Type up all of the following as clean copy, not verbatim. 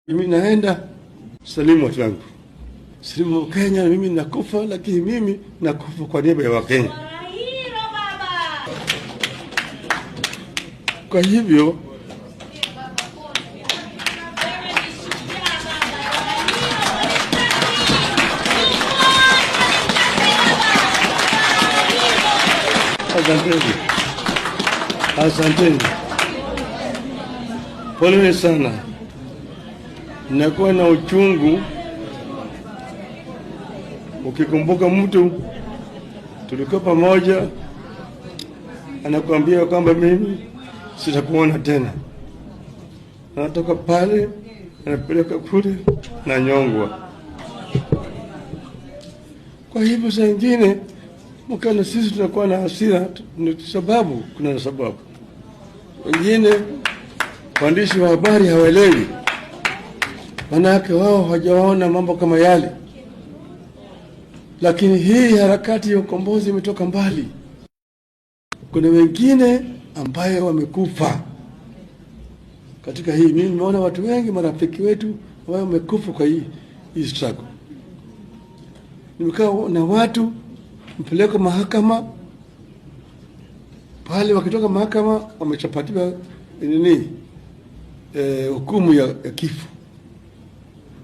Mimi naenda salimu watu wangu, salimu Kenya, mimi nakufa, lakini mimi nakufa kwa niaba ya Wakenya. Kwa hivyo asanteni, poleni sana. Nakuwa na uchungu ukikumbuka mtu tulikuwa pamoja, anakuambia kwamba mimi sitakuona tena, anatoka pale anapeleka kule na nyongwa. Kwa hivyo saa ingine mkana sisi tunakuwa na hasira, sababu kuna sababu. Wengine waandishi wa habari hawaelewi, manake wao hawajaona mambo kama yale, lakini hii harakati ya ukombozi imetoka mbali. Kuna wengine ambaye wamekufa katika hii. Mimi nimeona watu wengi, marafiki wetu wao wamekufa kwa hii struggle. Nimekaa na watu mpeleka mahakama pale, wakitoka mahakama wamechapatiwa hukumu ya kifo,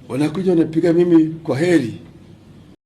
wanakuja wanapiga mimi kwa heri.